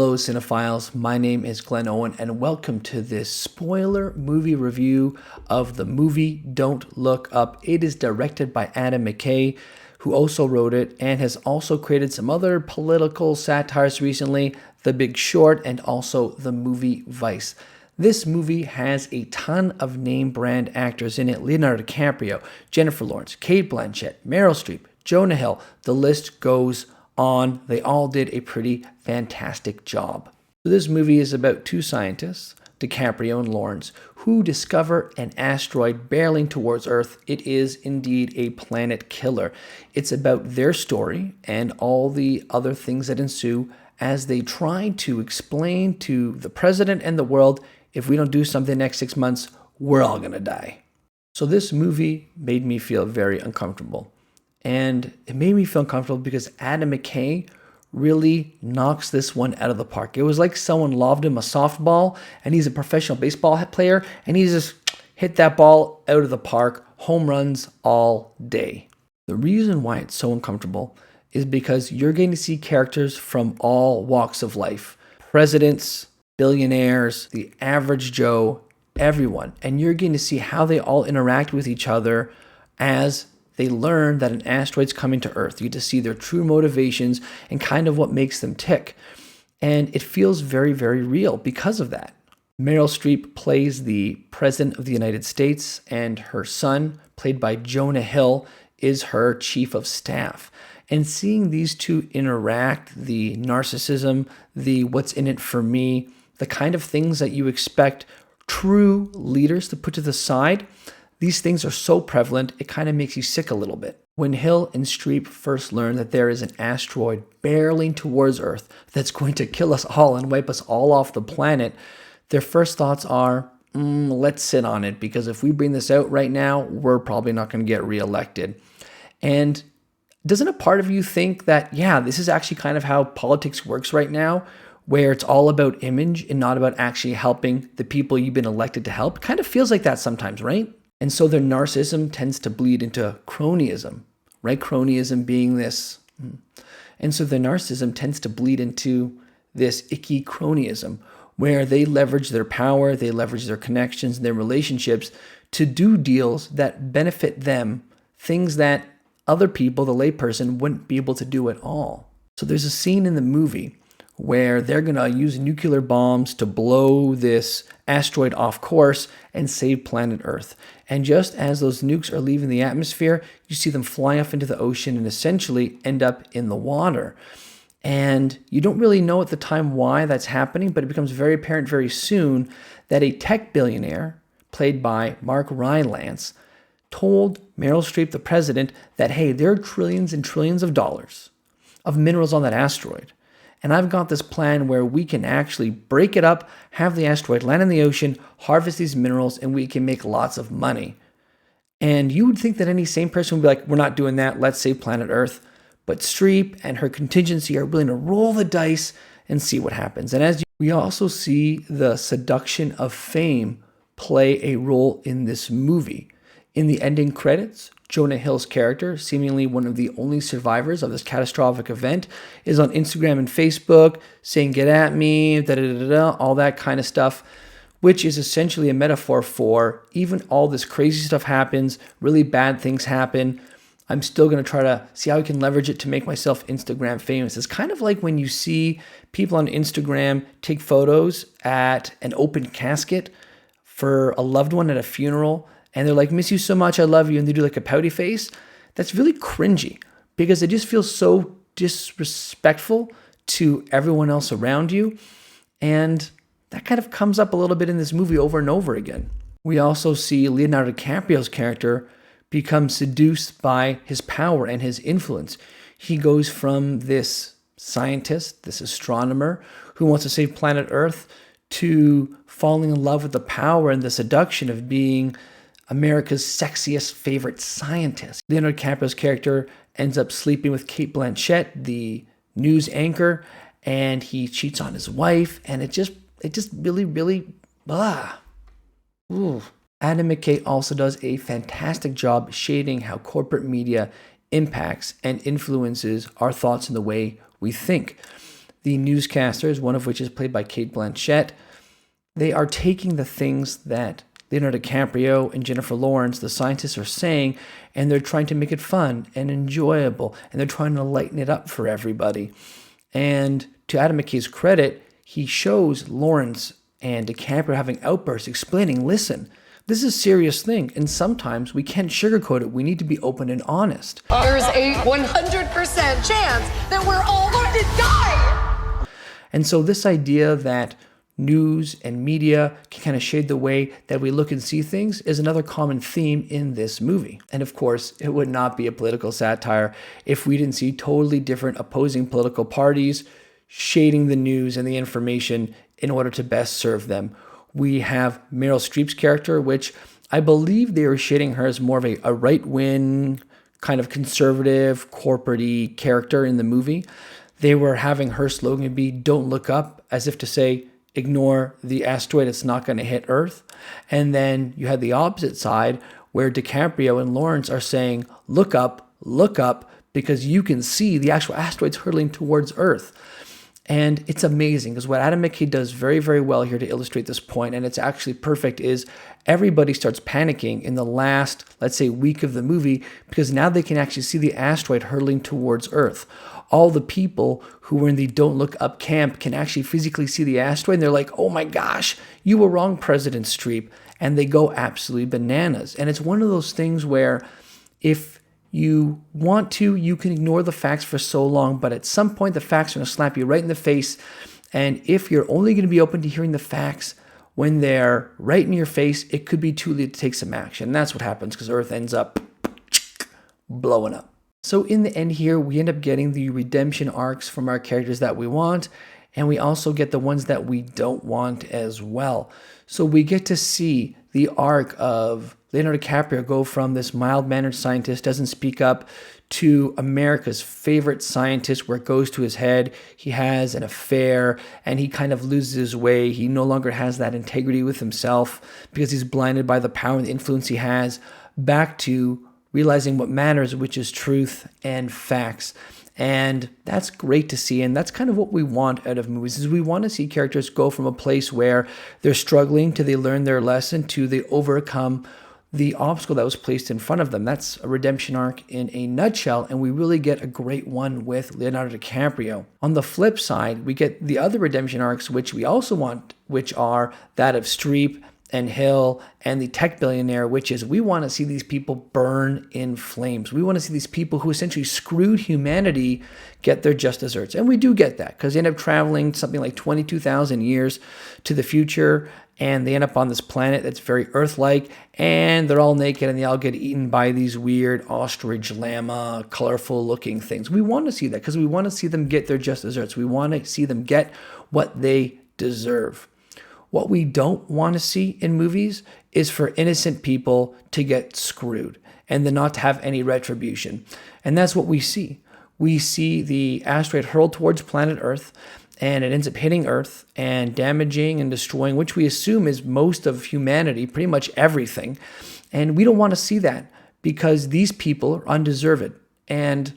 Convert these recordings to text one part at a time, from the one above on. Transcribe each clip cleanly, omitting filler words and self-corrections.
Hello cinephiles, my name is Glen Owen and welcome to this spoiler movie review of the movie Don't Look Up. It is directed by Adam McKay, who also wrote it and has also created some other political satires recently, The Big Short and also the movie Vice. This movie has a ton of name brand actors in it: Leonardo DiCaprio, Jennifer Lawrence, Cate Blanchett, Meryl Streep, Jonah Hill. The list goes on. They all did a pretty fantastic job. So this movie is about two scientists, DiCaprio and Lawrence, who discover an asteroid barreling towards Earth. It is indeed a planet killer. It's about their story and all the other things that ensue as they try to explain to the president and the world, if we don't do something next 6 months, we're all gonna die. So this movie made me feel very uncomfortable. And it made me feel uncomfortable because Adam McKay really knocks this one out of the park. It was like someone lobbed him a softball, and he's a professional baseball player, and he just hit that ball out of the park, home runs all day. The reason why it's so uncomfortable is because you're going to see characters from all walks of life. Presidents, billionaires, the average Joe, everyone. And you're going to see how they all interact with each other as they learn that an asteroid's coming to Earth. You get to see their true motivations and kind of what makes them tick. And it feels very, very real because of that. Meryl Streep plays the President of the United States, and her son, played by Jonah Hill, is her chief of staff. And seeing these two interact, the narcissism, the what's in it for me, the kind of things that you expect true leaders to put to the side, these things are so prevalent, it kind of makes you sick a little bit. When Hill and Streep first learn that there is an asteroid barreling towards Earth that's going to kill us all and wipe us all off the planet, their first thoughts are, let's sit on it, because if we bring this out right now, we're probably not going to get reelected. And doesn't a part of you think that, yeah, this is actually kind of how politics works right now, where it's all about image and not about actually helping the people you've been elected to help? It kind of feels like that sometimes, right? And so their narcissism tends to bleed into cronyism, right? Cronyism being this. And so their narcissism tends to bleed into this icky cronyism, where they leverage their power, they leverage their connections, their relationships to do deals that benefit them, things that other people, the layperson, wouldn't be able to do at all. So there's a scene in the movie where they're going to use nuclear bombs to blow this asteroid off course and save planet Earth. And just as those nukes are leaving the atmosphere, you see them fly off into the ocean and essentially end up in the water. And you don't really know at the time why that's happening, but it becomes very apparent very soon that a tech billionaire, played by Rylance, told Meryl Streep, the president, that, hey, there are trillions and trillions of dollars of minerals on that asteroid. And I've got this plan where we can actually break it up, have the asteroid land in the ocean, harvest these minerals, and we can make lots of money. And you would think that any sane person would be like, we're not doing that, let's save planet Earth. But Streep and her contingency are willing to roll the dice and see what happens. And we also see the seduction of fame play a role in this movie. In the ending credits, Jonah Hill's character, seemingly one of the only survivors of this catastrophic event, is on Instagram and Facebook saying, get at me, all that kind of stuff, which is essentially a metaphor for even all this crazy stuff happens, really bad things happen, I'm still going to try to see how I can leverage it to make myself Instagram famous. It's kind of like when you see people on Instagram take photos at an open casket for a loved one at a funeral, and they're like, miss you so much, I love you, and they do like a pouty face. That's really cringy because it just feels so disrespectful to everyone else around you. And that kind of comes up a little bit in this movie over and over again. We also see Leonardo DiCaprio's character become seduced by his power and his influence. He goes from this scientist, this astronomer who wants to save planet Earth, to falling in love with the power and the seduction of being America's sexiest favorite scientist. Leonardo DiCaprio's character ends up sleeping with Cate Blanchett, the news anchor, and he cheats on his wife, and it just really, really, Ooh. Adam McKay also does a fantastic job shading how corporate media impacts and influences our thoughts and the way we think. the newscasters, one of which is played by Cate Blanchett, they are taking the things that Leonardo DiCaprio and Jennifer Lawrence, the scientists, are saying, and they're trying to make it fun and enjoyable, and they're trying to lighten it up for everybody. And to Adam McKay's credit, he shows Lawrence and DiCaprio having outbursts explaining, listen, this is a serious thing, and sometimes we can't sugarcoat it. We need to be open and honest. There's a 100% chance that we're all going to die! And so this idea that news and media can kind of shade the way that we look and see things is another common theme in this movie. And of course, it would not be a political satire if we didn't see totally different opposing political parties shading the news and the information in order to best serve them. We have Meryl Streep's character, which I believe they were shading her as more of a right-wing, kind of conservative, corporate-y character in the movie. They were having her slogan be, "Don't look up," as if to say, ignore the asteroid, it's not going to hit Earth. And then you had the opposite side where DiCaprio and Lawrence are saying, look up, because you can see the actual asteroids hurtling towards Earth. And it's amazing because what Adam McKay does very, very well here to illustrate this point, and it's actually perfect, is everybody starts panicking in the last, let's say, week of the movie because now they can actually see the asteroid hurtling towards Earth. All the people who were in the Don't Look Up camp can actually physically see the asteroid, and they're like, oh my gosh, you were wrong, President Streep. And they go absolutely bananas. And it's one of those things where if you want to, you can ignore the facts for so long, but at some point the facts are going to slap you right in the face. And if you're only going to be open to hearing the facts when they're right in your face, it could be too late to take some action. And that's what happens because Earth ends up blowing up. So in the end here, we end up getting the redemption arcs from our characters that we want, and we also get the ones that we don't want as well. So we get to see the arc of Leonardo DiCaprio go from this mild-mannered scientist, doesn't speak up, to America's favorite scientist where it goes to his head. He has an affair and he kind of loses his way. He no longer has that integrity with himself because he's blinded by the power and the influence he has, back to realizing what matters, which is truth and facts. And that's great to see. And that's kind of what we want out of movies, is we want to see characters go from a place where they're struggling to they learn their lesson to they overcome the obstacle that was placed in front of them. That's a redemption arc in a nutshell, and we really get a great one with Leonardo DiCaprio. On the flip side, we get the other redemption arcs, which we also want, which are that of Streep and Hill and the tech billionaire, which is we want to see these people burn in flames. We want to see these people who essentially screwed humanity get their just desserts. And we do get that because they end up traveling something like 22,000 years to the future, and they end up on this planet that's very Earth-like, and they're all naked and they all get eaten by these weird ostrich llama, colorful-looking things. We want to see that because we want to see them get their just desserts. We want to see them get what they deserve. What we don't want to see in movies is for innocent people to get screwed and then not to have any retribution. And that's what we see. We see the asteroid hurled towards planet Earth, and it ends up hitting Earth and damaging and destroying, which we assume is most of humanity, pretty much everything. And we don't want to see that because these people are undeserved. And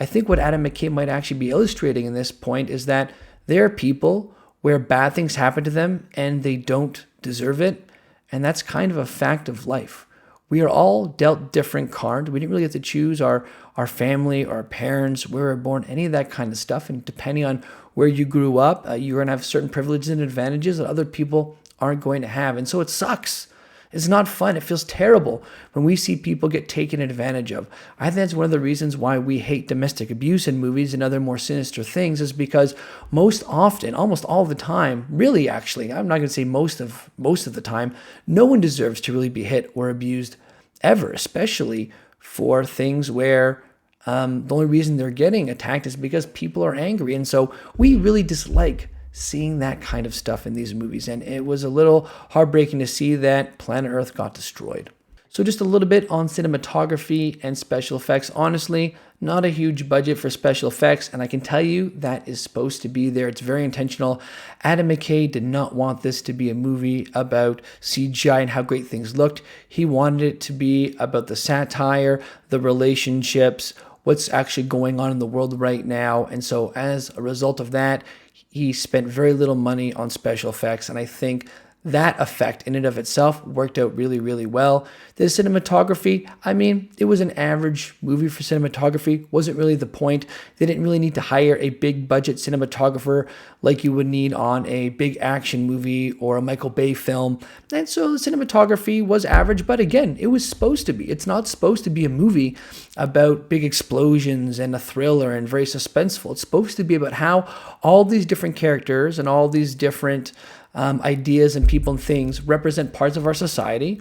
I think what Adam McKay might actually be illustrating in this point is that there are people where bad things happen to them and they don't deserve it. And that's kind of a fact of life. We are all dealt different cards. We didn't really get to choose our family, our parents, where we were born, any of that kind of stuff. And depending on where you grew up, you're going to have certain privileges and advantages that other people aren't going to have. And so it sucks. It's not fun. It feels terrible when we see people get taken advantage of. I think that's one of the reasons why we hate domestic abuse in movies and other more sinister things, is because most often, almost all the time, really actually, I'm not going to say most of the time, no one deserves to really be hit or abused ever, especially for things where the only reason they're getting attacked is because people are angry. And so we really dislike seeing that kind of stuff in these movies. And it was a little heartbreaking to see that planet Earth got destroyed. So just a little bit on cinematography and special effects. Honestly, not a huge budget for special effects, and I can tell you that is supposed to be there. It's very intentional. Adam McKay did not want this to be a movie about CGI and how great things looked. He wanted it to be about the satire, the relationships, what's actually going on in the world right now. And so as a result of that, he spent very little money on special effects, and I think that effect in and of itself worked out really, really well. The cinematography, I mean, it was an average movie for cinematography. Wasn't really the point. They didn't really need to hire a big budget cinematographer like you would need on a big action movie or a Michael Bay film. And so the cinematography was average, but again, it was supposed to be. It's not supposed to be a movie about big explosions and a thriller and very suspenseful. It's supposed to be about how all these different characters and all these different ideas and people and things represent parts of our society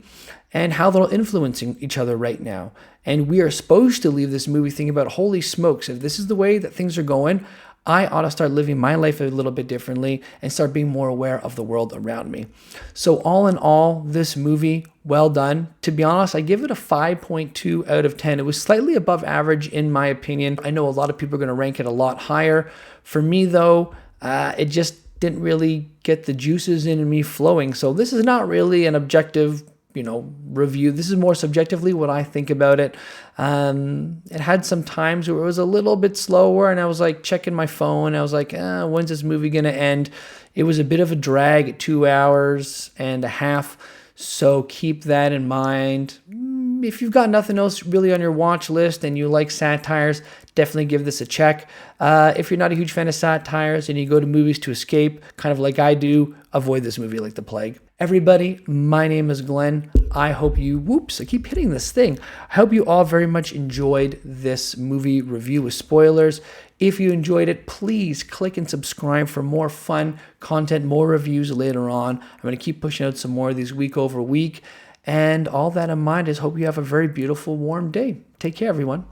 and how they're influencing each other right now. And we are supposed to leave this movie thinking about, holy smokes, if this is the way that things are going, I ought to start living my life a little bit differently and start being more aware of the world around me. So all in all, this movie, well done. To be honest, I give it a 5.2 out of 10. It was slightly above average in my opinion. I know a lot of people are going to rank it a lot higher. For me though, it just didn't really get the juices in me flowing. So this is not really an objective, review. This is more subjectively what I think about it. It had some times where it was a little bit slower and I was like checking my phone. I was like, when's this movie going to end? It was a bit of a drag at 2 hours and a half. So keep that in mind. If you've got nothing else really on your watch list and you like satires, definitely give this a check. If you're not a huge fan of satires and you go to movies to escape, kind of like I do, avoid this movie like the plague. Everybody, my name is Glenn. I hope you, I keep hitting this thing. I hope you all very much enjoyed this movie review with spoilers. If you enjoyed it, please click and subscribe for more fun content, more reviews later on. I'm going to keep pushing out some more of these week over week. And all that in mind is hope you have a very beautiful, warm day. Take care, everyone.